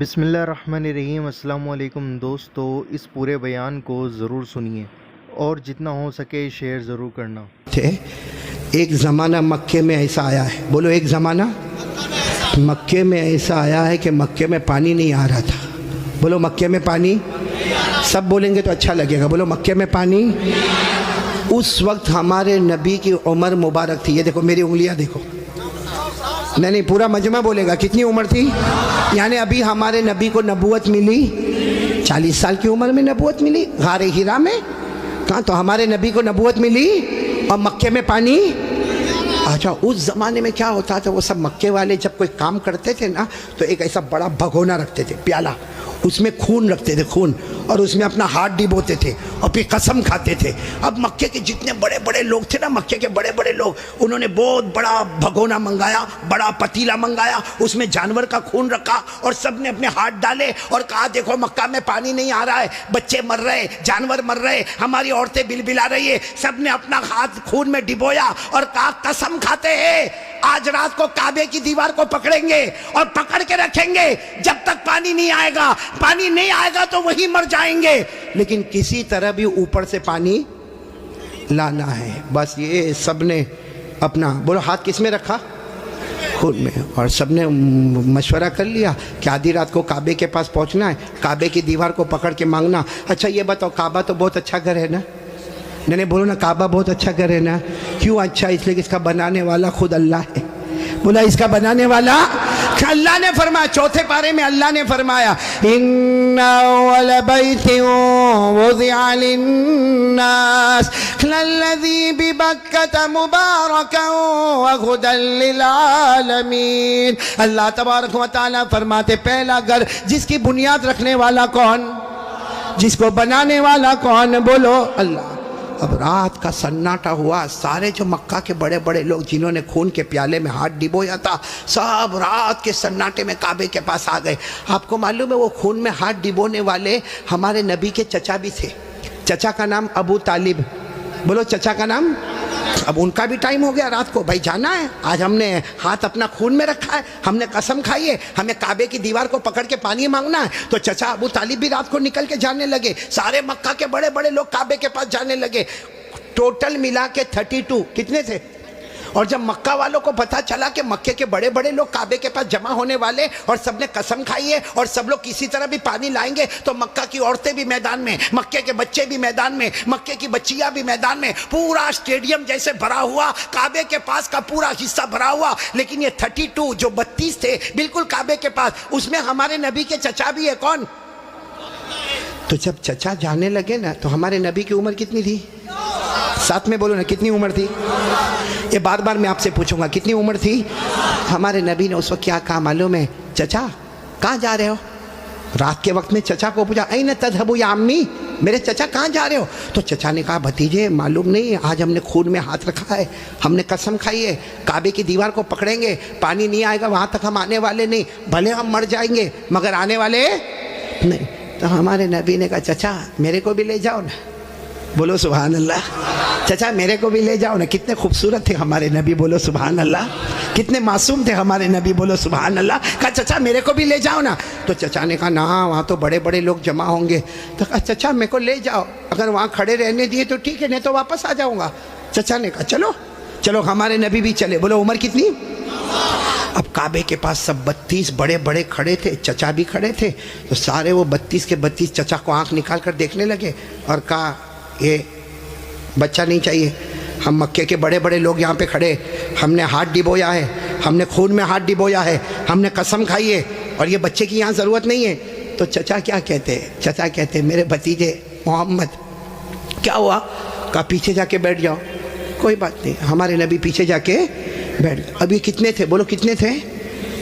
بسم اللہ الرحمن الرحیم۔ السلام علیکم دوستو، اس پورے بیان کو ضرور سنیے اور جتنا ہو سکے شیئر ضرور کرنا۔ ایک زمانہ مکے میں ایسا آیا ہے، بولو ایک زمانہ مکے میں ایسا آیا ہے کہ مکے میں پانی نہیں آ رہا تھا۔ بولو مکے میں پانی، سب بولیں گے تو اچھا لگے گا، بولو مکے میں پانی۔ اس وقت ہمارے نبی کی عمر مبارک تھی، یہ دیکھو میری انگلیاں دیکھو، نہیں پورا مجمع بولے گا، کتنی عمر تھی؟ یعنی ابھی ہمارے نبی کو نبوت ملی 40 سال کی عمر میں نبوت ملی غار ہرا میں، کہاں تو ہمارے نبی کو نبوت ملی اور مکے میں پانی۔ اچھا اس زمانے میں کیا ہوتا تھا، وہ سب مکے والے جب کوئی کام کرتے تھے نا تو ایک ایسا بڑا بھگونا رکھتے تھے، پیالہ، اس میں خون رکھتے تھے، خون، اور اس میں اپنا ہاتھ ڈبوتے تھے اور پھر قسم کھاتے تھے۔ اب مکے کے جتنے بڑے بڑے لوگ تھے نا، مکے کے بڑے بڑے لوگ، انہوں نے بہت بڑا بھگونا منگایا، بڑا پتیلا منگایا، اس میں جانور کا خون رکھا اور سب نے اپنے ہاتھ ڈالے اور کہا دیکھو مکہ میں پانی نہیں آ رہا ہے، بچے مر رہے، جانور مر رہے، ہماری عورتیں بلبلا رہی ہے۔ سب نے اپنا ہاتھ خون میں ڈبویا اور کہا قسم کھاتے ہیں آج رات کو کعبے کی دیوار کو پکڑیں گے اور پکڑ کے رکھیں گے جب تک پانی نہیں آئے گا، پانی نہیں آئے گا تو وہی مر جائیں گے، لیکن کسی طرح بھی اوپر سے پانی لانا ہے۔ بس یہ سب نے اپنا، بولو ہاتھ کس میں رکھا؟ خون میں، اور سب نے مشورہ کر لیا کہ آدھی رات کو کعبے کے پاس پہنچنا ہے، کعبے کی دیوار کو پکڑ کے مانگنا۔ اچھا یہ بتاؤ، کعبہ تو بہت اچھا گھر ہے نا؟ نہیں بولو نا، کعبہ بہت اچھا گھر ہے نا؟ کیوں اچھا؟ اس لیے کہ اس کا بنانے والا خود اللہ ہے۔ بولا اس کا بنانے والا اللہ نے فرمایا، چوتھے پارے میں اللہ نے فرمایا ان اول بیت وضع للناس للذی ببکۃ مبارکا وہدی للعالمین۔ اللہ تبارک و تعالیٰ فرماتے پہلا گھر جس کی بنیاد رکھنے والا کون، جس کو بنانے والا کون؟ بولو اللہ۔ اب رات کا سناٹا ہوا، سارے جو مکہ کے بڑے بڑے لوگ جنہوں نے خون کے پیالے میں ہاتھ ڈبویا تھا، سب رات کے سناٹے میں کعبے کے پاس آ گئے۔ آپ کو معلوم ہے وہ خون میں ہاتھ ڈبونے والے ہمارے نبی کے چچا بھی تھے، چچا کا نام ابو طالب، بولو چچا کا نام۔ اب ان کا بھی ٹائم ہو گیا، رات کو بھائی جانا ہے، آج ہم نے ہاتھ اپنا خون میں رکھا ہے، ہم نے قسم کھائی ہے، ہمیں کعبے کی دیوار کو پکڑ کے پانی مانگنا ہے۔ تو چچا ابو طالب بھی رات کو نکل کے جانے لگے، سارے مکہ کے بڑے بڑے لوگ کعبے کے پاس جانے لگے، ٹوٹل ملا کے 32 کتنے تھے؟ اور جب مکہ والوں کو پتا چلا کہ مکے کے بڑے بڑے لوگ کعبے کے پاس جمع ہونے والے اور سب نے قسم کھائی ہے اور سب لوگ کسی طرح بھی پانی لائیں گے، تو مکہ کی عورتیں بھی میدان میں، مکے کے بچے بھی میدان میں، مکے کی بچیاں بھی میدان میں، پورا اسٹیڈیم جیسے بھرا ہوا، کعبے کے پاس کا پورا حصہ بھرا ہوا۔ لیکن یہ 32 جو 32 تھے بالکل کعبے کے پاس، اس میں ہمارے نبی کے چچا بھی ہے، کون؟ تو جب چچا جانے لگے نا تو ہمارے نبی کی عمر کتنی تھی؟ ساتھ میں بولو نا، کتنی عمر تھی؟ یہ بار بار میں آپ سے پوچھوں گا کتنی عمر تھی؟ ہمارے نبی نے اس وقت کیا کہا معلوم ہے؟ چچا کہاں جا رہے ہو؟ رات کے وقت میں چچا کو پوچھا این تذهبوا یا امی، میرے چچا کہاں جا رہے ہو؟ تو چچا نے کہا بھتیجے معلوم نہیں، آج ہم نے خون میں ہاتھ رکھا ہے، ہم نے قسم کھائی ہے کعبے کی دیوار کو پکڑیں گے، پانی نہیں آئے گا وہاں تک ہم آنے والے نہیں، بھلے ہم مر جائیں گے مگر آنے والے نہیں۔ تو ہمارے نبی نے کہا چچا میرے کو بھی لے جاؤ نا، بولو سبحان اللہ، چچا میرے کو بھی لے جاؤ نا۔ کتنے خوبصورت تھے ہمارے نبی، بولو سبحان اللہ، کتنے معصوم تھے ہمارے نبی، بولو سبحان اللہ۔ کہا چچا میرے کو بھی لے جاؤ نا۔ تو چچا نے کہا نا وہاں تو بڑے بڑے لوگ جمع ہوں گے۔ تو کہا چچا میرے کو لے جاؤ، اگر وہاں کھڑے رہنے دیے تو ٹھیک ہے، نہیں تو واپس آ جاؤں گا۔ چچا نے کہا چلو چلو، ہمارے نبی بھی چلے۔ بولو عمر کتنی؟ اب کعبے کے پاس سب 32 بڑے بڑے کھڑے تھے، چچا بھی کھڑے تھے، تو سارے وہ 32 کے 32 چچا کو آنکھ نکال کر دیکھنے لگے اور کہا یہ بچہ نہیں چاہیے، ہم مکے کے بڑے بڑے لوگ یہاں پہ کھڑے، ہم نے ہاتھ ڈبویا ہے، ہم نے خون میں ہاتھ ڈبویا ہے، ہم نے قسم کھائی ہے، اور یہ بچے کی یہاں ضرورت نہیں ہے۔ تو چچا کیا کہتے ہیں؟ چچا کہتے ہیں میرے بھتیجے محمد کیا ہوا؟ کہا پیچھے جا کے بیٹھ جاؤ۔ کوئی بات نہیں، ہمارے نبی پیچھے جا کے بیٹھ گئے۔ ابھی کتنے تھے؟ بولو کتنے تھے؟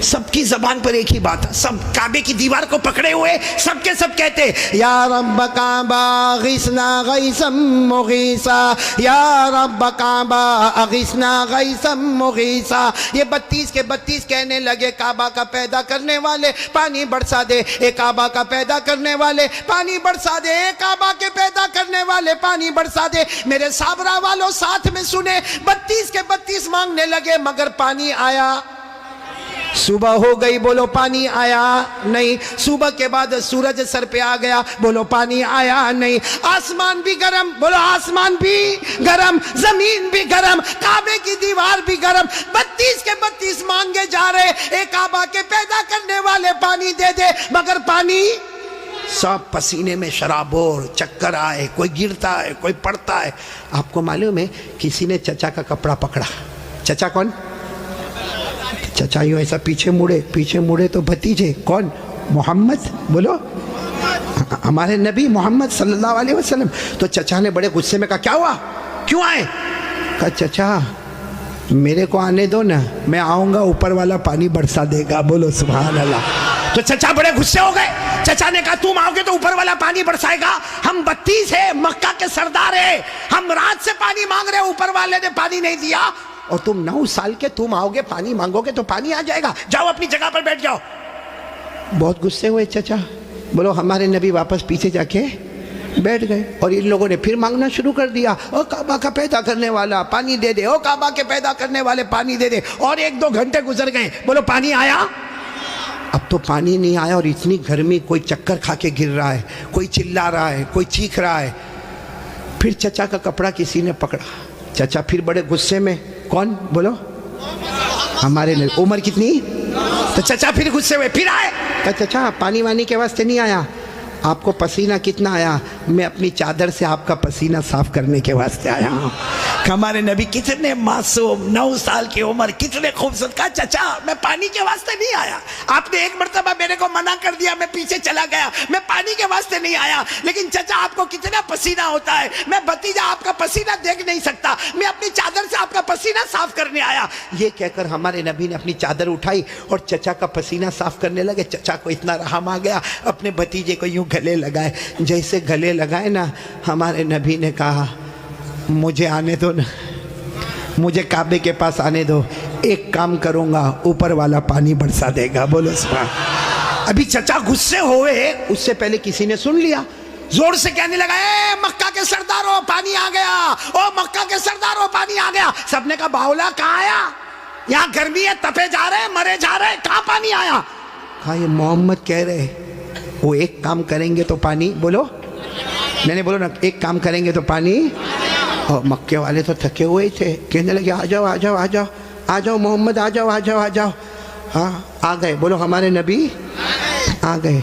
سب کی زبان پر ایک ہی بات ہے، سب کعبے کی دیوار کو پکڑے ہوئے سب کے سب کہتے یا رب کعبہ اغثنا غیثا مغیثا، یا رب کعبہ اغثنا غیثا مغیثا۔ یہ 32 کے 32 کہنے لگے کعبہ کا پیدا کرنے والے پانی برسا دے، اے کعبہ کا پیدا کرنے والے پانی برسا دے، اے کعبہ کے پیدا کرنے والے پانی برسا دے۔ میرے صابرہ والوں ساتھ میں سنے، 32 کے 32 مانگنے لگے مگر پانی آیا صبح ہو گئی، بولو پانی آیا نہیں. صبح کے بعد سورج سر پہ آ گیا، بولو پانی آیا نہیں. آسمان بھی گرم، بولو آسمان بھی گرم، زمین بھی گرم، کعبے کی دیوار بھی گرم. 32 کے 32 مانگے جا رہے، اے کعبہ کے پیدا کرنے والے پانی دے دے، مگر پانی سب پسینے میں شرابور، چکر آئے، کوئی گرتا ہے، کوئی پڑتا ہے. آپ کو معلوم ہے کسی نے چچا کا کپڑا پکڑا. چچا کون؟ چچا یوں ایسا پیچھے مڑے تو بھتیجے کون؟ محمد. بولو ہمارے نبی محمد صلی اللہ علیہ وسلم. تو چچا نے بڑے غصے میں کہا کیا ہوا، کیوں آئے؟ کہا چچا میرے کو آنے دو نا، میں آؤں گا اوپر والا پانی برسا دے گا. بولو سبحان اللہ. تو چچا بڑے غصے ہو گئے. چچا نے کہا تم آؤ گے تو اوپر والا پانی برسائے گا؟ ہم 32 ہیں، مکہ کے سردار ہیں، ہم رات سے پانی مانگ رہے، اوپر والے نے پانی نہیں دیا، اور تم 9 سال کے تم آؤ گے پانی مانگو گے تو پانی آ جائے گا، جاؤ اپنی جگہ پر بیٹھ جاؤ. بہت غصے ہوئے چچا. بولو ہمارے نبی واپس پیچھے جا کے بیٹھ گئے، اور ان لوگوں نے پھر مانگنا شروع کر دیا، او کعبہ کا پیدا کرنے والا پانی دے دے، او کعبہ کے پیدا کرنے والے پانی دے دے. اور 1-2 گھنٹے گزر گئے. بولو پانی آیا؟ اب تو پانی نہیں آیا، اور اتنی گرمی، کوئی چکر کھا کے گر رہا ہے، کوئی چلا رہا ہے، کوئی چیخ رہا ہے. پھر چچا کا کپڑا کسی نے پکڑا. چچا پھر بڑے غصے میں، کون؟ بولو ہمارے نبی. عمر کتنی؟ تو چچا پھر غصے ہوئے، پھر آئے. کہا چچا پانی وانی کے واسطے نہیں آیا، آپ کو پسینہ کتنا آیا؟ میں اپنی چادر سے آپ کا پسینہ صاف کرنے کے واسطے آیا ہوں. ہمارے نبی کتنے معصوم، 9 سال کی عمر، کتنے خوبصورت. کہا چچا میں پانی کے واسطے نہیں آیا، آپ نے ایک مرتبہ میرے کو منع کر دیا، میں پیچھے چلا گیا، میں پانی کے واسطے نہیں آیا. لیکن چچا آپ کو کتنا پسینہ ہوتا ہے، میں بھتیجا آپ کا پسینہ دیکھ نہیں سکتا، میں اپنی چادر سے آپ کا پسینہ صاف کرنے آیا. یہ کہہ کر ہمارے نبی نے اپنی چادر اٹھائی اور چچا کا پسینہ صاف کرنے لگے. چچا کو اتنا رحم آ گیا، اپنے بھتیجے کو یوں گلے لگائے. جیسے گلے لگائے نا، ہمارے نبی نے کہا مجھے آنے دو نا، مجھے کعبے کے پاس آنے دو، ایک کام کروں گا، اوپر والا پانی برسا دے گا. بولو سبحان. ابھی چچا غصے ہوئے، اس سے پہلے کسی نے سن لیا، زور سے کہنے لگا اے مکہ کے سرداروں پانی آ گیا، او مکہ کے سرداروں پانی آ گیا. سب نے کہا باولا کہاں آیا؟ یہاں گرمی ہے، تپے جا رہے، مرے جا رہے، کہاں پانی آیا؟ کہا یہ محمد کہہ رہے وہ ایک کام کریں گے تو پانی. بولو نہیں بولو نا، ایک کام کریں گے تو پانی. اور مکے والے تو تھکے ہوئے تھے، کہنے لگے آ جاؤ آ جاؤ آ جاؤ آ جاؤ محمد، آ جاؤ آ جاؤ آ جاؤ. ہاں آ گئے. بولو ہمارے نبی آ گئے.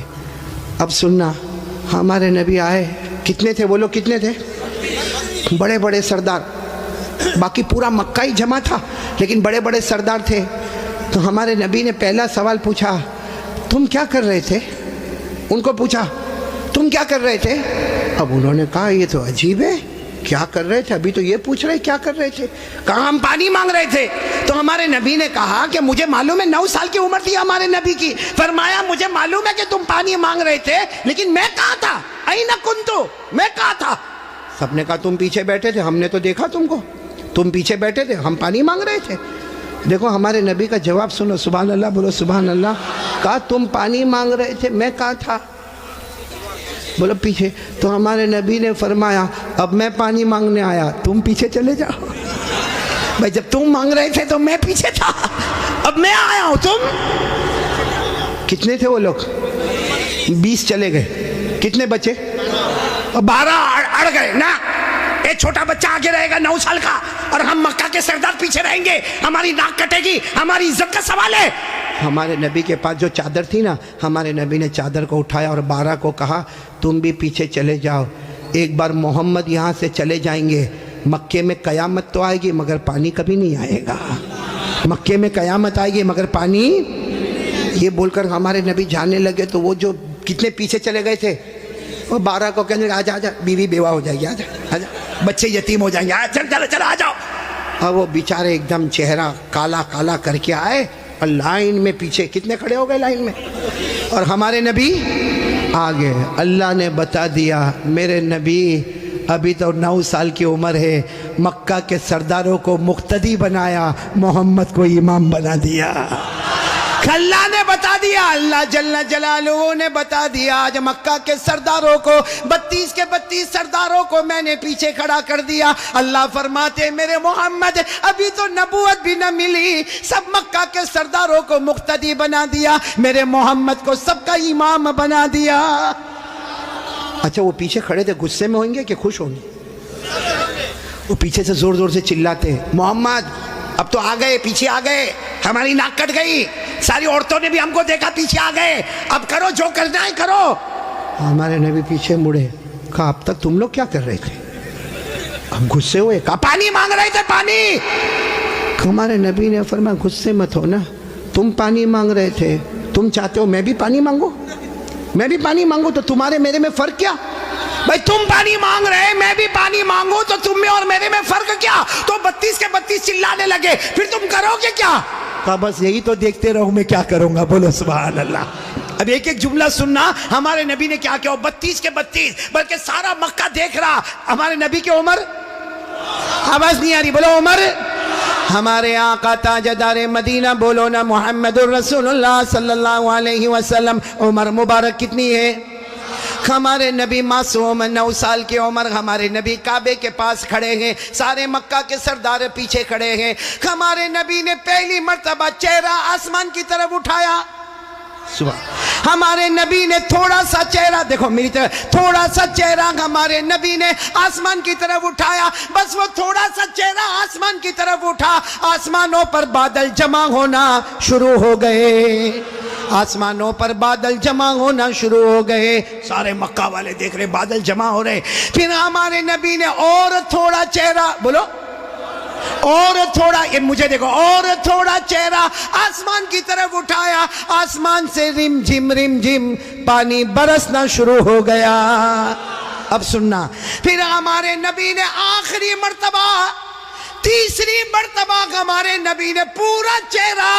اب سننا، ہمارے نبی آئے. کتنے تھے؟ بولو کتنے تھے؟ بڑے بڑے سردار. باقی پورا مکہ ہی جمع تھا، لیکن بڑے بڑے سردار تھے. تو ہمارے نبی نے پہلا سوال پوچھا، تم کیا کر رہے تھے؟ ان کو پوچھا تم کیا کر رہے تھے؟ اب انہوں نے کہا یہ تو عجیب ہے، کیا کر رہے تھے؟ ابھی تو یہ پوچھ رہے کیا کر رہے تھے. کہا ہم پانی مانگ رہے تھے. تو ہمارے نبی نے کہا کہ مجھے معلوم ہے، 9 سال کی عمر تھی ہمارے نبی کی. فرمایا مجھے معلوم ہے کہ تم پانی مانگ رہے تھے، لیکن میں کہاں تھا؟ اینا کنتو، میں کہاں تھا؟ سب نے کہا تم پیچھے بیٹھے تھے، ہم نے تو دیکھا تم کو، تم پیچھے بیٹھے تھے، ہم پانی مانگ رہے تھے. دیکھو ہمارے نبی کا جواب سنو، سبحان اللہ. بولو سبحان اللہ. کہا تم پانی مانگ رہے تھے، میں کہاں تھا؟ بولو پیچھے. تو ہمارے نبی نے فرمایا اب میں پانی مانگنے آیا، تم پیچھے چلے جاؤ. بھائی جب تم مانگ رہے تھے تو میں پیچھے تھا، اب میں آیا ہوں. تم کتنے تھے وہ لوگ؟ 20 چلے گئے. کتنے بچے؟ 12 اڑ گئے نا. ایک چھوٹا بچہ آگے رہے گا 9 سال کا، اور ہم مکہ کے سردار پیچھے رہیں گے، ہماری ناک کٹے گی، ہماری عزت کا سوال ہے. ہمارے نبی کے پاس جو چادر تھی نا، ہمارے نبی نے چادر کو اٹھایا اور 12 کو کہا تم بھی پیچھے چلے جاؤ. ایک بار محمد یہاں سے چلے جائیں گے، مکے میں قیامت تو آئے گی مگر پانی کبھی نہیں آئے گا. مکے میں قیامت آئے گی مگر پانی. یہ بول کر ہمارے نبی جانے لگے. تو وہ جو کتنے پیچھے چلے گئے تھے، وہ 12 کو کہنے لگے آجا آجا، بیوی بیوہ ہو جائے گی، آجا آجا، بچے یتیم ہو جائیں گے، چل چل چل آ جاؤ. اور وہ بیچارے ایک دم چہرہ کالا کالا کر کے آئے، اور لائن میں پیچھے کتنے کھڑے ہو گئے لائن میں. اور ہمارے نبی آگے. اللہ نے بتا دیا میرے نبی ابھی تو 9 سال کی عمر ہے، مکہ کے سرداروں کو مقتدی بنایا، محمد کو امام بنا دیا. اللہ نے بتا دیا, اللہ جل جلالہ نے بتا دیا. آج مکہ کے سرداروں کو 32 کے 32 سرداروں کو میں نے پیچھے کھڑا کر دیا. اللہ فرماتے میرے محمد ابھی تو نبوت بھی نہ ملی, سب مکہ کے سرداروں کو مقتدی بنا دیا, میرے محمد کو سب کا امام بنا دیا. اچھا وہ پیچھے کھڑے تھے غصے میں ہوں گے کہ خوش ہوں گے؟ وہ پیچھے سے زور زور سے چلاتے ہیں محمد اب تو آ گئے, پیچھے آ گئے, ہماری ناک کٹ گئی, ساری عورتوں نے بھی ہم کو دیکھا, پیچھے آ گئے, اب کرو جو کرنا ہے کرو. ہمارے نبی پیچھے مڑے, کہا اب تک تم لوگ کیا کر رہے تھے؟ ہم غصے ہوئے, کہا پانی مانگ رہے تھے پانی. ہمارے نبی نے فرمایا غصے مت ہو نا, تم پانی مانگ رہے تھے, تم چاہتے ہو میں بھی پانی مانگوں, میں بھی پانی مانگوں, تو تمہارے میرے میں فرق کیا؟ بھائی تم پانی مانگ رہے, میں بھی پانی مانگوں, تو تم میں اور میرے میں فرق کیا؟ تو 32 کے 32 چلانے لگے, پھر تم کرو گے کیا؟ کہا بس یہی تو دیکھتے رہو, میں کیا کروں گا. بولو سبحان اللہ. اب ایک ایک جملہ سننا, ہمارے نبی نے کیا کیا. 32 کے 32 بلکہ سارا مکہ دیکھ رہا. ہمارے نبی کی عمر, آواز نہیں آ رہی, بولو عمر. ہمارے آقا تاجدار مدینہ, بولو نا محمد الرسول اللہ صلی اللہ علیہ وسلم, عمر مبارک کتنی ہے؟ ہمارے نبی معصوم 9 سال کی عمر, ہمارے نبی کعبے کے پاس کھڑے ہیں, سارے مکہ کے سردار پیچھے کھڑے ہیں. ہمارے نبی نے پہلی مرتبہ چہرہ آسمان کی طرف اٹھایا. ہمارے نبی نے تھوڑا سا چہرہ, دیکھو میری طرف, تھوڑا سا چہرہ ہمارے نبی نے آسمان کی طرف اٹھایا. بس وہ تھوڑا سا چہرہ آسمان کی طرف اٹھا, آسمانوں پر بادل جمع ہونا شروع ہو گئے, آسمانوں پر بادل جمع ہونا شروع ہو گئے. سارے مکہ والے دیکھ رہے بادل جمع ہو رہے. پھر ہمارے نبی نے اور تھوڑا چہرہ, بولو اور تھوڑا, یہ مجھے دیکھو, اور تھوڑا چہرہ آسمان کی طرف اٹھایا. آسمان سے رم جھم پانی برسنا شروع ہو گیا. اب سننا, پھر ہمارے نبی نے آخری مرتبہ, تیسری مرتبہ ہمارے نبی نے پورا چہرہ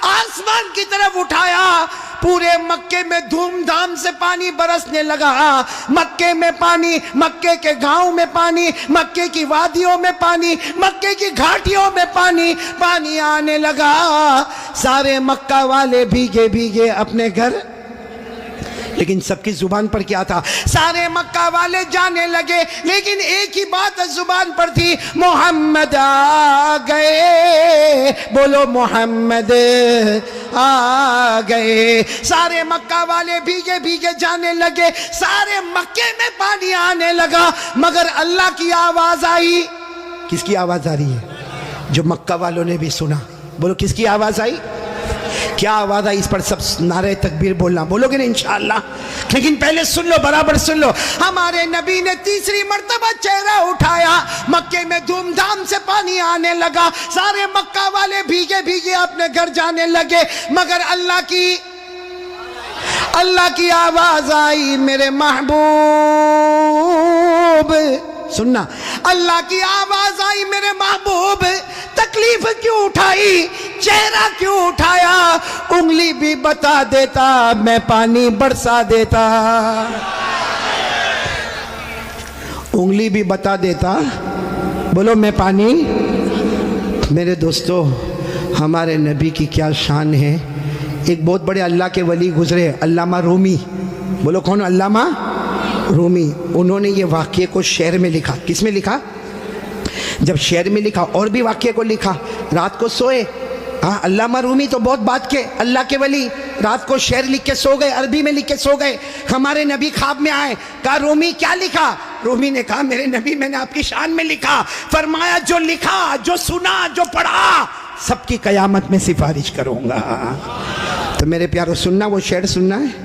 آسمان کی طرف اٹھایا. پورے مکے میں دھوم دھام سے پانی برسنے لگا. مکے میں پانی, مکے کے گاؤں میں پانی, مکے کی وادیوں میں پانی, مکے کی گھاٹیوں میں پانی, پانی آنے لگا. سارے مکہ والے بھیگے بھیگے اپنے گھر. لیکن سب کی زبان پر کیا تھا؟ سارے مکہ والے جانے لگے, لیکن ایک ہی بات زبان پر تھی, محمد آ گئے. بولو محمد آ گئے. سارے مکہ والے بھیگے بھیگے جانے لگے, سارے مکے میں پانی آنے لگا, مگر اللہ کی آواز آئی. کس کی آواز آ رہی ہے؟ جو مکہ والوں نے بھی سنا. بولو کس کی آواز آئی؟ کیا آواز آئی؟ اس پر سب نعرہ تکبیر بولنا, بولو گے نا انشاءاللہ. لیکن پہلے سن لو, برابر سن لو. ہمارے نبی نے تیسری مرتبہ چہرہ اٹھایا, مکے میں دھوم دھام سے پانی آنے لگا. سارے مکہ والے بھیگے بھیگے اپنے گھر جانے لگے, مگر اللہ کی آواز آئی, میرے محبوب. سننا, اللہ کی آواز آئی, میرے محبوب تکلیف کیوں اٹھائی, چہرہ کیوں اٹھایا, انگلی بھی بتا دیتا میں پانی برسا دیتا. انگلی بھی بتا دیتا, بولو میں پانی. میرے دوستو, ہمارے نبی کی کیا شان ہے. ایک بہت بڑے اللہ کے ولی گزرے, علامہ رومی. بولو کون؟ علامہ رومی. انہوں نے یہ واقعے کو شعر میں لکھا. کس میں لکھا؟ جب شعر میں لکھا اور بھی واقعے کو لکھا. رات کو سوئے, ہاں علامہ رومی تو بہت بات کے اللہ کے ولی, رات کو شعر لکھ کے سو گئے, عربی میں لکھ کے سو گئے. ہمارے نبی خواب میں آئے, کہا رومی کیا لکھا؟ رومی نے کہا میرے نبی میں نے آپ کی شان میں لکھا. فرمایا جو لکھا, جو سنا, جو پڑھا, سب کی قیامت میں سفارش کروں گا. تو میرے پیارو سننا, وہ شعر سننا ہے,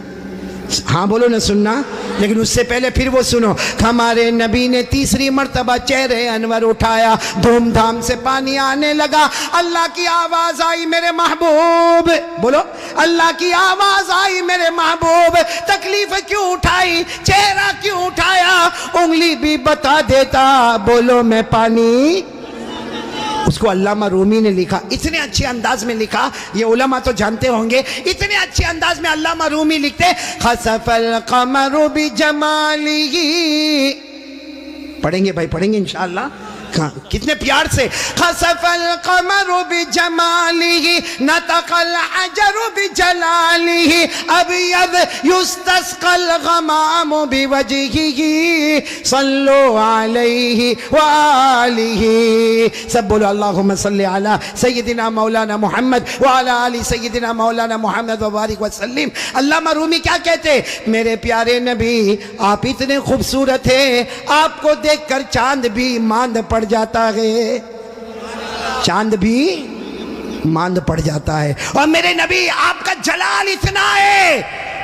ہاں بولو نہ سننا. لیکن اس سے پہلے پھر وہ سنو. ہمارے نبی نے تیسری مرتبہ چہرے انور اٹھایا, دھوم دھام سے پانی آنے لگا. اللہ کی آواز آئی, میرے محبوب. بولو اللہ کی آواز آئی, میرے محبوب تکلیف کیوں اٹھائی, چہرہ کیوں اٹھایا, انگلی بھی بتا دیتا, بولو میں پانی. اس کو علامہ رومی نے لکھا, اتنے اچھے انداز میں لکھا, یہ علماء تو جانتے ہوں گے, اتنے اچھے انداز میں علامہ رومی لکھتے, خسف القمر بجمالہ. پڑھیں گے بھائی, پڑھیں گے انشاءاللہ. کتنے پیار سے خسف القمر بجمالہ نطق الحجر بجلالہ ابیض یستسقى الغمام بوجہہ صلوا علیہ وآلہ. سب بولو اللہم صلی علی سیدنا مولانا محمد وعلی آل سیدنا مولانا محمد وبارک وسلم. علامہ رومی کیا کہتے؟ میرے پیارے نبی آپ اتنے خوبصورت ہیں، آپ کو دیکھ کر چاند بھی ماند پڑ جاتا ہے، چاند بھی ماند پڑ جاتا ہے. اور میرے نبی آپ کا جلال اتنا ہے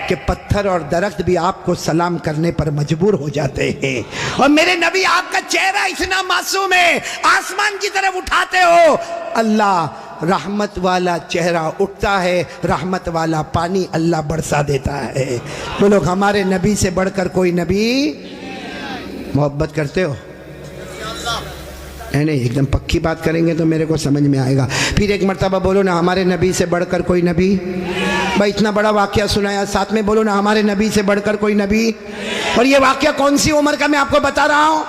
کہ پتھر اور درخت بھی آپ کو سلام کرنے پر مجبور ہو جاتے ہیں. اور میرے نبی آپ کا چہرہ اتنا معصوم ہے، آسمان کی طرف اٹھاتے ہو اللہ رحمت والا چہرہ اٹھتا ہے، رحمت والا پانی اللہ برسا دیتا ہے. بولو ہمارے نبی سے بڑھ کر کوئی نبی. محبت کرتے ہو؟ نہیں ایک دم پکی بات کریں گے تو میرے کو سمجھ میں آئے گا. پھر ایک مرتبہ بولو نا ہمارے نبی سے بڑھ کر کوئی نبی. بھائی اتنا بڑا واقعہ سنایا، ساتھ میں بولو نا ہمارے نبی سے بڑھ کر کوئی نبی. اور یہ واقعہ کون سی عمر کا میں آپ کو بتا رہا ہوں؟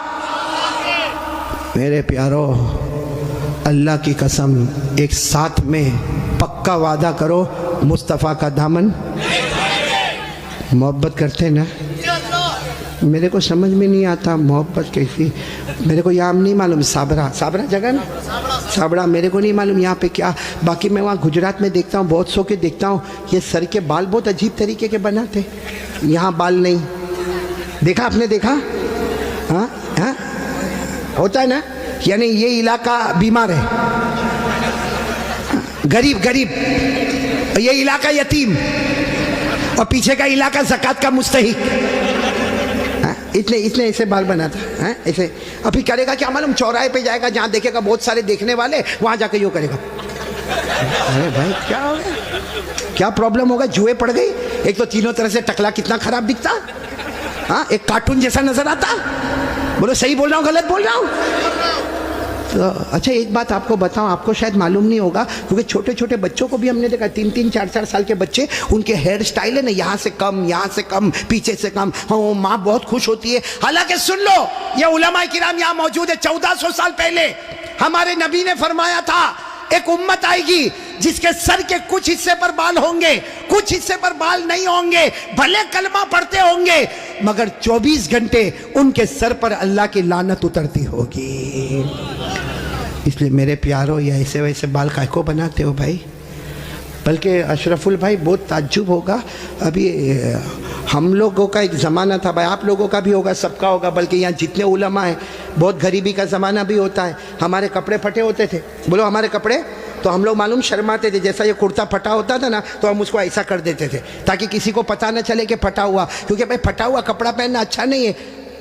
میرے پیارو اللہ کی قسم ایک ساتھ میں پکا وعدہ کرو مصطفیٰ کا دامن. محبت کرتے نا؟ میرے کو سمجھ میں نہیں آتا محبت کیسی. میرے کو یہاں نہیں معلوم صابرہ جگہ نا، صابرہ میرے کو نہیں معلوم یہاں پہ کیا. باقی میں وہاں گجرات میں دیکھتا ہوں بہت سو کے دیکھتا ہوں یہ سر کے بال بہت عجیب طریقے کے بناتے. یہاں بال نہیں دیکھا آپ نے؟ دیکھا؟ ہاں ہاں ہوتا ہے نا. یعنی یہ علاقہ بیمار ہے، غریب یہ علاقہ یتیم، اور پیچھے کا علاقہ زکوٰۃ کا مستحق. اتنے ایسے بال بناتا ہے ایسے. ابھی کرے گا کیا معلوم؟ چوراہے پہ جائے گا جہاں دیکھے گا بہت سارے دیکھنے والے، وہاں جا کے یوں کرے گا. ارے بھائی کیا ہو گیا؟ کیا پرابلم ہوگا؟ جوئے پڑ گئی. ایک تو تینوں طرح سے ٹکلا کتنا خراب دکھتا، ہاں ایک کارٹون جیسا نظر آتا. بولو صحیح بول رہا ہوں غلط بول رہا ہوں؟ تو اچھا ایک بات آپ کو بتاؤں، آپ کو شاید معلوم نہیں ہوگا کیونکہ چھوٹے چھوٹے بچوں کو بھی ہم نے دیکھا، 3 4 سال کے بچے، ان کے ہیئر سٹائل ہے نا یہاں سے کم، یہاں سے کم، پیچھے سے کم. ہاں ماں بہت خوش ہوتی ہے. حالانکہ سن لو یہ علماء کرام یہاں موجود ہے. 1400 سال پہلے ہمارے نبی نے فرمایا تھا ایک امت آئے گی جس کے سر کے کچھ حصے پر بال ہوں گے، کچھ حصے پر بال نہیں ہوں گے، بھلے کلمہ پڑھتے ہوں گے مگر 24 گھنٹے ان کے سر پر اللہ کی لعنت اترتی ہوگی. اس لیے میرے پیارو یہ ایسے ویسے بال کائے کو بناتے ہو بھائی؟ بلکہ اشرف البھائی بہت تعجب ہوگا. ابھی ہم لوگوں کا ایک زمانہ تھا بھائی، آپ لوگوں کا بھی ہوگا، سب کا ہوگا، بلکہ یہاں جتنے علماء ہیں بہت غریبی کا زمانہ بھی ہوتا ہے. ہمارے کپڑے پھٹے ہوتے تھے. بولو ہمارے کپڑے. تو ہم لوگ معلوم شرماتے تھے، جیسا یہ کرتا پھٹا ہوتا تھا نا تو ہم اس کو ایسا کر دیتے تھے تاکہ کسی کو پتہ نہ چلے کہ پھٹا ہوا، کیونکہ بھائی پھٹا ہوا کپڑا پہننا اچھا نہیں ہے.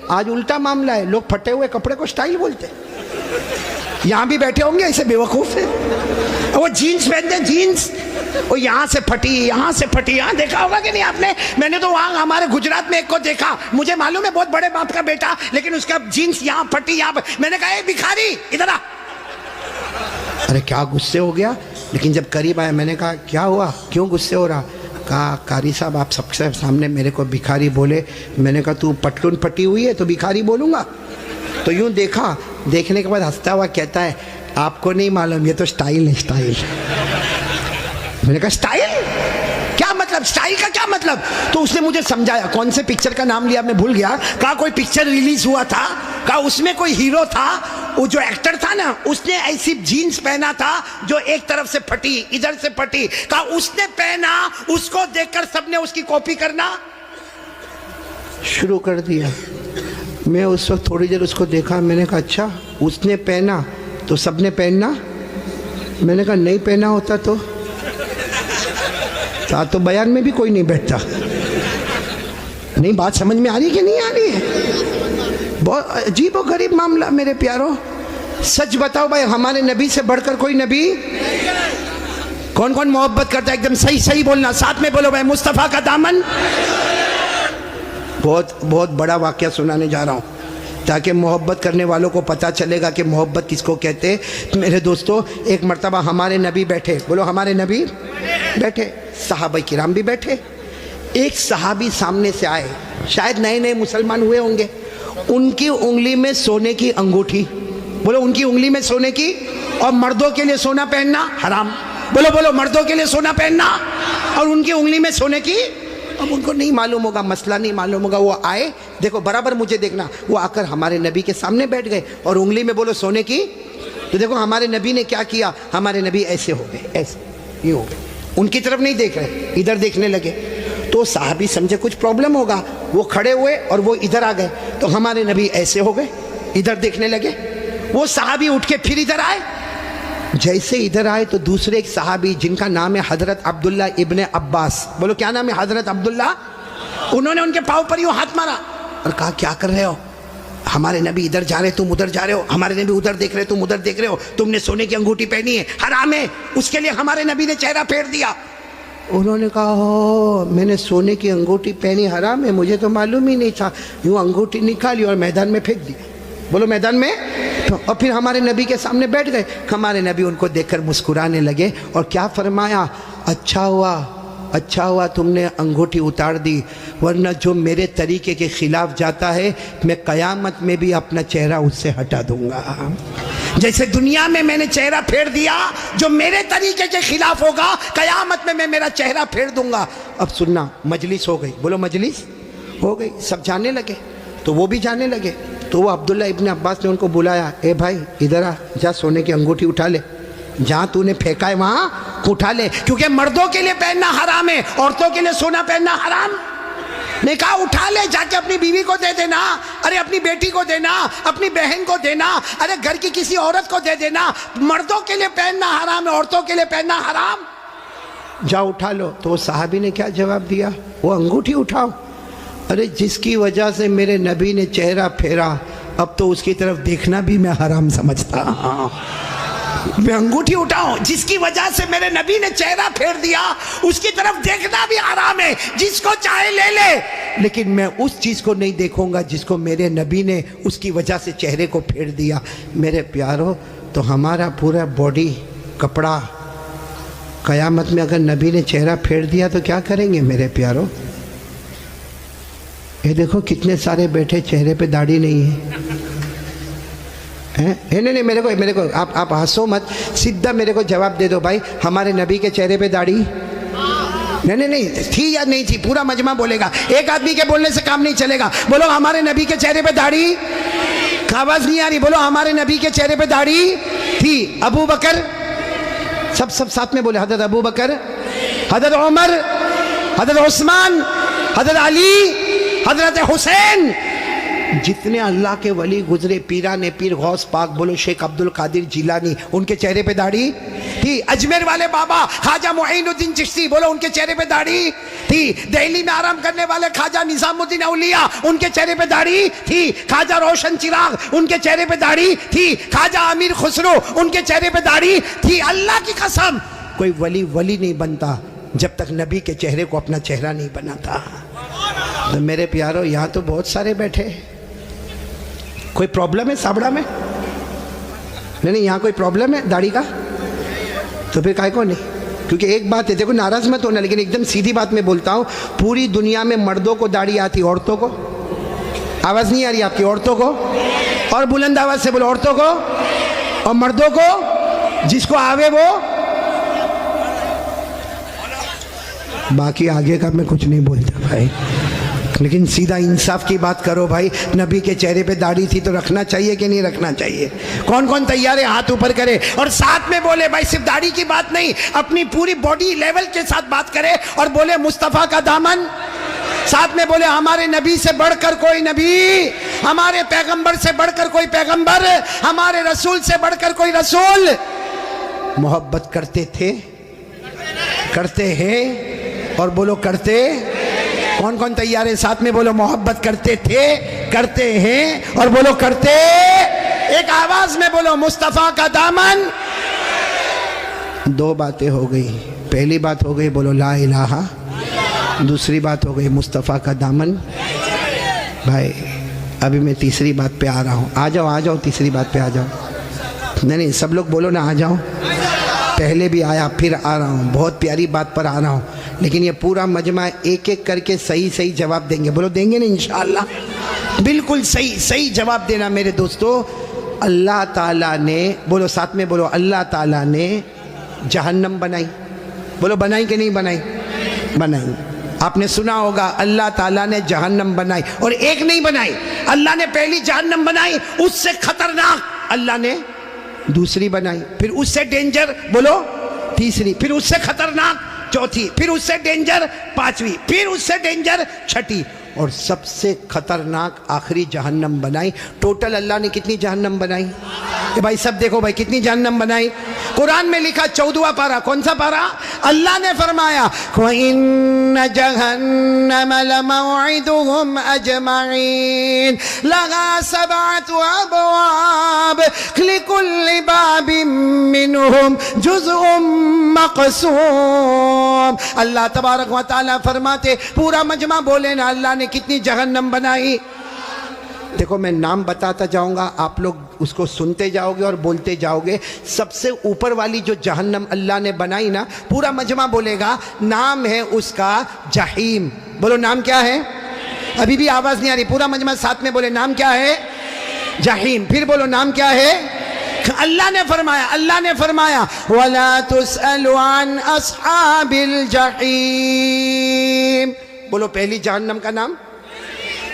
آج الٹا معاملہ ہے، لوگ پھٹے ہوئے کپڑے کو سٹائل بولتے. یہاں بھی بیٹھے ہوں گے ایسے بیوقوف ہیں، وہ جینز پہنتے ہیں جینز، وہ یہاں سے پھٹی یہاں سے پھٹی. یہاں دیکھا ہوگا کہ نہیں آپ نے؟ میں نے تو وہاں ہمارے گجرات میں ایک کو دیکھا، مجھے معلوم ہے بہت بڑے باپ کا بیٹا، لیکن اس کا جینز یہاں پھٹی یہاں. میں نے کہا اے بھکاری ادھر آ. ارے کیا غصے ہو گیا. لیکن جب قریب آیا میں نے کہا کیا ہوا، کیوں غصے ہو رہا؟ کہا قاری صاحب آپ سب سے سامنے میرے کو بھکاری بولے. میں نے کہا تو پٹلون پھٹی ہوئی ہے تو بھکاری بولوں گا؟ تو یوں دیکھا، دیکھنے کے بعد ہنستا ہوا کہتا ہے آپ کو نہیں معلوم یہ تو سٹائل ہے سٹائل. میں نے کہا سٹائل کیا مطلب؟ سٹائل کا کیا مطلب؟ تو اس نے مجھے سمجھایا. کون سے پکچر کا نام لیا میں بھول گیا. کہا کوئی پکچر ریلیز ہوا تھا، کہا اس میں کوئی ہیرو تھا، وہ جو ایکٹر تھا نا اس نے ایسی جینز پہنا تھا جو ایک طرف سے پھٹی ادھر سے پھٹی. کہا اس نے پہنا، اس کو دیکھ کر سب نے اس کی کاپی کرنا شروع کر دیا. میں اس وقت تھوڑی دیر اس کو دیکھا، میں نے کہا اچھا اس نے پہنا تو سب نے پہننا؟ میں نے کہا نہیں پہنا ہوتا تو بیان میں بھی کوئی نہیں بیٹھتا. نہیں بات سمجھ میں آ رہی کہ نہیں آ رہی ہے؟ بہت عجیب و غریب معاملہ میرے پیاروں. سچ بتاؤ بھائی ہمارے نبی سے بڑھ کر کوئی نبی؟ کون کون محبت کرتا ہے؟ ایک دم صحیح بولنا، ساتھ میں بولو بھائی مصطفیٰ کا دامن. بہت بڑا واقعہ سنانے جا رہا ہوں تاکہ محبت کرنے والوں کو پتہ چلے گا کہ محبت کس کو کہتے ہیں. میرے دوستو ایک مرتبہ ہمارے نبی بیٹھے، بولو ہمارے نبی بیٹھے، صحابہ کرام بھی بیٹھے. ایک صحابی سامنے سے آئے، شاید نئے نئے مسلمان ہوئے ہوں گے. ان کی انگلی میں سونے کی انگوٹھی. بولو ان کی انگلی میں سونے کی، اور مردوں کے لیے سونا پہننا حرام. بولو بولو مردوں کے لیے سونا پہننا اور ان کی انگلی میں سونے کی. اب ان کو نہیں معلوم ہوگا، مسئلہ نہیں معلوم ہوگا. وہ آئے، دیکھو برابر مجھے دیکھنا، وہ آ کر ہمارے نبی کے سامنے بیٹھ گئے اور انگلی میں بولو سونے کی. تو دیکھو ہمارے نبی نے کیا کیا، ہمارے نبی ایسے ہو گئے، ایسے یہ ہو گئے، ان کی طرف نہیں دیکھ رہے، ادھر دیکھنے لگے. تو صحابی سمجھے کچھ پرابلم ہوگا، وہ کھڑے ہوئے اور وہ ادھر آ گئے. تو ہمارے نبی ایسے ہو گئے، ادھر دیکھنے لگے. وہ صحابی اٹھ کے پھر ادھر آئے. جیسے ادھر آئے تو دوسرے ایک صحابی جن کا نام ہے حضرت عبداللہ ابن عباس، بولو کیا نام ہے، حضرت عبداللہ. انہوں نے ان کے پاؤں پر یوں ہاتھ مارا اور کہا کیا کر رہے ہو، ہمارے نبی ادھر جا رہے تم ادھر جا رہے ہو، ہمارے نبی ادھر دیکھ رہے تم ادھر دیکھ رہے ہو، تم نے سونے کی انگوٹھی پہنی ہے، حرام ہے. اس کے لیے ہمارے نبی نے چہرہ پھیر دیا. انہوں نے کہا ہو میں نے سونے کی انگوٹھی پہنی حرام ہے، مجھے تو معلوم ہی نہیں تھا. یوں انگوٹھی نکالی اور میدان میں پھینک دی. بولو میدان میں. اور پھر ہمارے نبی کے سامنے بیٹھ گئے. ہمارے نبی ان کو دیکھ کر مسکرانے لگے اور کیا فرمایا، اچھا ہوا تم نے انگوٹھی اتار دی، ورنہ جو میرے طریقے کے خلاف جاتا ہے میں قیامت میں بھی اپنا چہرہ اس سے ہٹا دوں گا. جیسے دنیا میں میں نے چہرہ پھیر دیا، جو میرے طریقے کے خلاف ہوگا قیامت میں میں چہرہ پھیر دوں گا. اب سننا، مجلس ہو گئی، بولو مجلس ہو گئی، سب جانے لگے. تو وہ بھی جانے لگے. تو وہ عبداللہ ابن عباس نے ان کو بلایا، اے بھائی ادھر آ، جا سونے کی انگوٹھی اٹھا لے، جہاں تو نے پھینکا ہے وہاں اٹھا لے، کیونکہ مردوں کے لیے پہننا حرام ہے، عورتوں کے لیے سونا پہننا حرام. نے کہا اٹھا لے، جا کے اپنی بیوی کو دے دینا، ارے اپنی بیٹی کو دینا، اپنی بہن کو دینا، ارے گھر کی کسی عورت کو دے دینا. مردوں کے لیے پہننا حرام ہے، عورتوں کے لیے پہننا حرام. جا اٹھا لو. تو وہ صحابی نے کیا جواب دیا، وہ انگوٹھی اٹھاؤ. ارے جس کی وجہ سے میرے نبی نے چہرہ پھیرا، اب تو اس کی طرف دیکھنا بھی میں حرام سمجھتا ہوں. میں انگوٹھی اٹھاؤں، جس کی وجہ سے میرے نبی نے چہرہ پھیر دیا اس کی طرف دیکھنا بھی حرام ہے. جس کو چاہے لے لے، لیکن میں اس چیز کو نہیں دیکھوں گا جس کو میرے نبی نے اس کی وجہ سے چہرے کو پھیر دیا. میرے پیارو، تو ہمارا پورا باڈی کپڑا قیامت میں اگر نبی نے چہرہ پھیر دیا تو کیا کریں گے میرے پیارو؟ یہ دیکھو کتنے سارے بیٹھے چہرے پہ داڑھی نہیں ہے. نہیں میرے کو آپ ہنسو مت، سیدھا میرے کو جواب دے دو بھائی، ہمارے نبی کے چہرے پہ داڑھی نہیں تھی یا نہیں تھی؟ پورا مجمع بولے گا، ایک آدمی کے بولنے سے کام نہیں چلے گا. بولو ہمارے نبی کے چہرے پہ داڑھی، آواز نہیں آ رہی، بولو ہمارے نبی کے چہرے پہ داڑھی تھی. ابو بکر، سب ساتھ میں بولے، حضرت ابو بکر، حضرت عمر، حضرت عثمان، حضرت علی، حضرت حسین، جتنے اللہ کے ولی گزرے، پیران پیر غوث پاک، بولو شیخ عبد القادر جیلانی، ان کے چہرے پہ داڑھی تھی. اجمیر والے بابا خواجہ معین الدین چشتی، بولو ان کے چہرے پہ داڑھی تھی. دہلی میں آرام کرنے والے خواجہ نظام الدین اولیاء، ان کے چہرے پہ داڑھی تھی. خواجہ روشن چراغ، ان کے چہرے پہ داڑھی تھی. خواجہ امیر خسرو، ان کے چہرے پہ داڑھی تھی. اللہ کی قسم کوئی ولی نہیں بنتا جب تک نبی کے چہرے کو اپنا چہرہ نہیں بناتا. تو میرے پیارو، یہاں تو بہت سارے بیٹھے، کوئی پرابلم ہے سابڑا میں؟ نہیں یہاں کوئی پرابلم ہے داڑھی کا؟ تو پھر کائے کو نہیں؟ کیونکہ ایک بات ہے، دیکھو ناراض مت ہونا، لیکن ایک دم سیدھی بات میں بولتا ہوں، پوری دنیا میں مردوں کو داڑھی آتی، عورتوں کو آواز نہیں آ رہی آپ کی؟ عورتوں کو، اور بلند آواز سے بولو، عورتوں کو اور مردوں کو، جس کو آوے وہ. باقی آگے کا میں کچھ نہیں بولتا بھائی، لیکن سیدھا انصاف کی بات کرو بھائی. نبی کے چہرے پہ داڑھی تھی تو رکھنا چاہیے کہ نہیں رکھنا چاہیے؟ کون تیار ہے ہاتھ اوپر کرے اور ساتھ میں بولے بھائی صرف داڑھی کی بات نہیں، اپنی پوری باڈی لیول کے ساتھ بات کرے اور بولے مصطفیٰ کا دامن. ساتھ میں بولے ہمارے نبی سے بڑھ کر کوئی نبی، ہمارے پیغمبر سے بڑھ کر کوئی پیغمبر، ہمارے رسول سے بڑھ کر کوئی رسول. محبت کرتے تھے، کرتے ہیں، اور بولو کرتے. کون تیار ہے ساتھ میں بولو محبت کرتے تھے، کرتے ہیں، اور بولو کرتے. ایک آواز میں بولو مصطفیٰ کا دامن. دو باتیں ہو گئی، پہلی بات ہو گئی بولو لا الہ، دوسری بات ہو گئی مصطفیٰ کا دامن. بھائی ابھی میں تیسری بات پہ آ رہا ہوں. آ جاؤ تیسری بات پہ آ جاؤ. نہیں سب لوگ بولو نا آ جاؤ. پہلے بھی آیا پھر آ رہا ہوں، بہت پیاری بات پر آ رہا ہوں، لیکن یہ پورا مجمع ایک ایک کر کے صحیح جواب دیں گے. بولو دیں گے نا انشاءاللہ؟ بالکل صحیح جواب دینا میرے دوستو. اللہ تعالیٰ نے، بولو ساتھ میں بولو، اللہ تعالیٰ نے جہنم بنائی. بولو بنائی کہ نہیں بنائی؟ بنائی. آپ نے سنا ہوگا اللہ تعالیٰ نے جہنم بنائی، اور ایک نہیں بنائی. اللہ نے پہلی جہنم بنائی، اس سے خطرناک اللہ نے دوسری بنائی، پھر اس سے ڈینجر بولو تیسری، پھر اس سے خطرناک چوتھی، پھر اس سے ڈینجر پانچویں، پھر اس سے ڈینجر چھٹی، اور سب سے خطرناک آخری جہنم بنائی. ٹوٹل اللہ نے کتنی جہنم بنائی؟ بھائی سب دیکھو بھائی کتنی جہنم بنائی. قرآن میں لکھا 14واں پارہ، کون سا پارہ؟ اللہ نے فرمایا وَإِنَّ جَهَنَّمَ لَمَوْعِدُهُمْ أَجْمَعِينَ لَهَا 7 أَبْوَابٍ لِكُلِّ بَابٍ مِّنْهُمْ جُزْءٌ مَقْسُومٌ. اللہ تبارک و تعالیٰ فرماتے پورا مجمع بولے نا اللہ نے کتنی جہنم بنائی. دیکھو میں نام بتاتا جاؤں گا، آپ لوگ اس کو سنتے جاؤ گے اور بولتے جاؤ گے. سب سے اوپر والی جو جہنم اللہ نے بنائی نا، پورا مجمع بولے گا، نام ہے اس کا جہیم. بولو نام کیا ہے؟ ابھی بھی آواز نہیں آ رہی، پورا مجمع ساتھ میں بولے نام کیا ہے؟ جہیم. پھر بولو نام کیا ہے؟ اللہ نے فرمایا وَلَا تُسْأَلُ عَنْ أَصْحَابِ الْجَحِيمِ. بولو پہلی جہنم کا نام.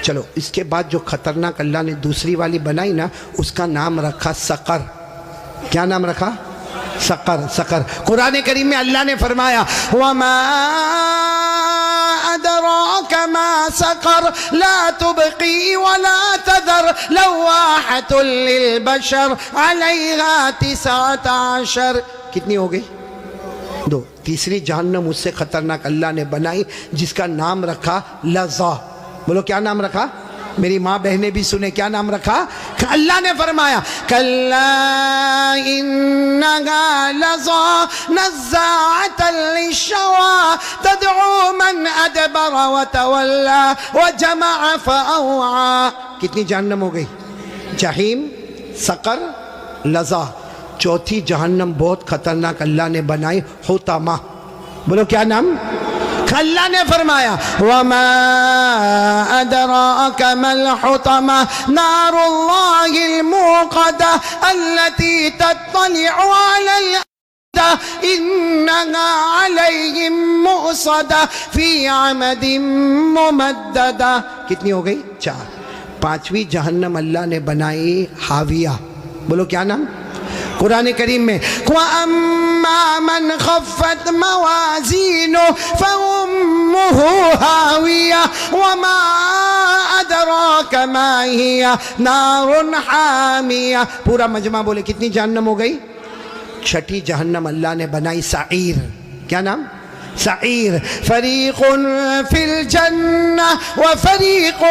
چلو اس کے بعد جو خطرناک اللہ نے دوسری والی بنائی نا، اس کا نام رکھا سقر. کیا نام رکھا؟ سقر. قرآن کریم میں اللہ نے فرمایا وَمَا أَدْرَاكَ مَا سَقَرْ لَا تُبْقِي وَلَا تَذَرْ لَوَّاحَةٌ لِلْبَشَرِ عَلَيْهَا 19. کتنی ہو گئی؟ 2. تیسری جہنم اس سے خطرناک اللہ نے بنائی جس کا نام رکھا لظا. بولو کیا نام رکھا؟ میری ماں بہنیں بھی سنے، کیا نام رکھا؟ اللہ نے فرمایا کَلَّا إِنَّهَا لَظَىٰ نَزَّاعَةً لِلشَّوَىٰ تَدْعُو مَنْ أَدْبَرَ وَتَوَلَّىٰ وَجَمَعَ فَأَوْعَىٰ. کتنی جہنم ہو گئی؟ جہیم، سقر، لظا. چوتھی جہنم بہت خطرناک اللہ نے بنائی، حطمہ. بولو کیا نام؟ اللہ نے فرمایا وَمَا أَدْرَاكَ مَا الْحُطَمَةُ نَارُ اللَّهِ الْمُوقَدَةُ الَّتِي تَطَّلِعُ عَلَى الْأَفْئِدَةِ إِنَّهَا عَلَيْهِمْ مُؤْصَدَةٌ فِي عَمَدٍ مُمَدَّدَةٍ. کتنی ہو گئی؟ 4. پانچویں جہنم اللہ نے بنائی حاویہ. بولو کیا نام؟ قرآن کریم میں وَأَمَّا مَنْ خَفَّتْ مَوَازِينُهُ فَأُمُّهُ هَاوِيَةٌ وَمَا أَدْرَاكَ مَا هِيَ نَارٌ حَامِيَةٌ. پورا مجمع بولے کتنی جہنم ہو گئی؟ 6 جہنم اللہ نے بنائی سعیر. کیا نام؟ سعیر. فَرِيقٌ فِي الْجَنَّةِ وَفَرِيقٌ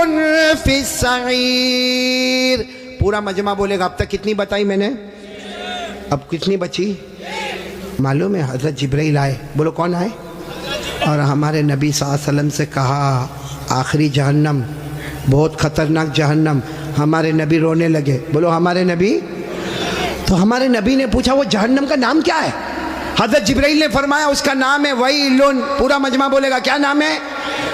فِي السَّعِيرِ. پورا مجمع بولے گا اب تک کتنی بتائی میں نے؟ اب کتنی بچی؟ معلوم ہے حضرت جبرائیل آئے. بولو کون آئے؟ اور ہمارے نبی صلی اللہ علیہ وسلم سے کہا آخری جہنم بہت خطرناک جہنم. ہمارے نبی رونے لگے. بولو ہمارے نبی. تو ہمارے نبی نے پوچھا وہ جہنم کا نام کیا ہے؟ حضرت جبرائیل نے فرمایا اس کا نام ہے ویلن. پورا مجمع بولے گا کیا نام ہے؟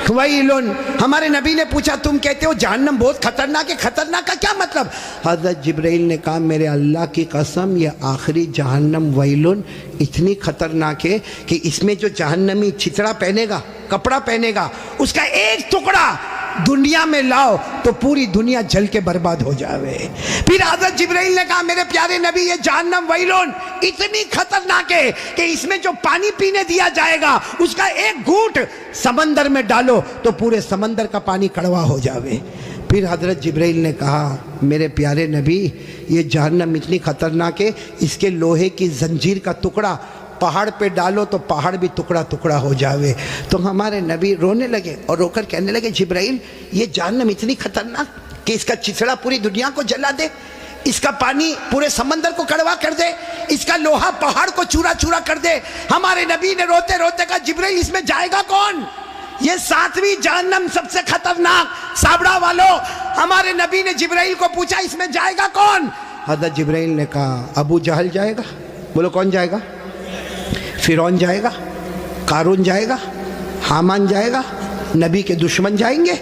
ویلن. ہمارے نبی نے پوچھا تم کہتے ہو جہنم بہت خطرناک ہے، خطرناک کا کیا مطلب؟ حضرت جبرائیل نے کہا میرے اللہ کی قسم یہ آخری جہنم ویلن اتنی خطرناک ہے کہ اس میں جو جہنمی چھتڑا پہنے گا، کپڑا پہنے گا، اس کا ایک ٹکڑا دنیا میں لاؤ تو پوری دنیا جل کے برباد ہو جاوے. پھر حضرت جبرائیل نے کہا میرے پیارے نبی یہ جہنم ویلون اتنی خطرناک ہے کہ اس میں جو پانی پینے دیا جائے گا اس کا ایک گھونٹ سمندر میں ڈالو تو پورے سمندر کا پانی کڑوا ہو جاوے. پھر حضرت جبرائیل نے کہا میرے پیارے نبی یہ جہنم اتنی خطرناک ہے اس کے لوہے کی زنجیر کا ٹکڑا پہاڑ پہ ڈالو تو پہاڑ بھی ٹکڑا ٹکڑا ہو جاوے. تو ہمارے نبی رونے لگے اور رو کر کہنے لگے جبرائیل یہ جہنم اتنی خطرناک کہ اس کا چچڑا پوری دنیا کو جلا دے، اس کا پانی پورے سمندر کو کڑوا کر دے، اس کا لوہا پہاڑ کو چورا چورا کر دے. ہمارے نبی نے روتے روتے کہا جبرائیل اس میں جائے گا کون؟ یہ 7ویں جہنم سب سے خطرناک. سابڑا والوں ہمارے نبی نے جبرائیل کو پوچھا اس میں جائے گا کون؟ حضرت جبرائیل نے کہا ابو جہل جائے گا. بولو کون جائے گا؟ فرعون جائے گا، قارون جائے گا، حامان جائے گا، نبی کے دشمن جائیں گے.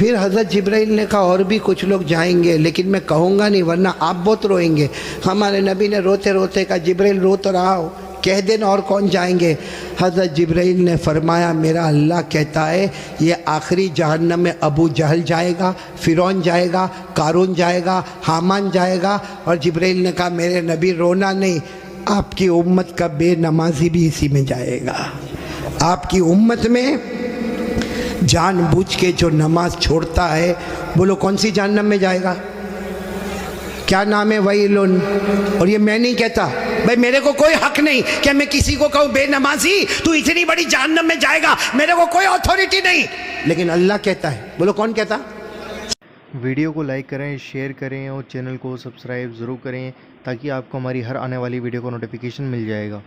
پھر حضرت جبرائیل نے کہا اور بھی کچھ لوگ جائیں گے لیکن میں کہوں گا نہیں ورنہ آپ بہت روئیں گے. ہمارے نبی نے روتے روتے کہا جبرائیل رو تو رہا ہو, کہہ دینا اور کون جائیں گے. حضرت جبرائیل نے فرمایا میرا اللہ کہتا ہے یہ آخری جہنم میں ابو جہل جائے گا, فرعون جائے گا, قارون جائے گا, حامان جائے گا. اور جبرائیل نے کہا میرے نبی رونا نہیں, آپ کی امت کا بے نمازی بھی اسی میں جائے گا. آپ کی امت میں جان بوجھ کے جو نماز چھوڑتا ہے, بولو کون سی جہنم میں جائے گا؟ کیا نام ہے؟ ویلن. اور یہ میں نہیں کہتا بھائی, میرے کو کوئی حق نہیں کہ میں کسی کو کہوں بے نمازی تو اتنی بڑی جہنم میں جائے گا, میرے کو کوئی اتھارٹی نہیں, لیکن اللہ کہتا ہے. بولو کون کہتا؟ ویڈیو کو لائک کریں, شیئر کریں اور چینل کو سبسکرائب ضرور کریں تاکہ آپ کو ہماری ہر آنے والی ویڈیو کا نوٹیفیکیشن مل جائے گا.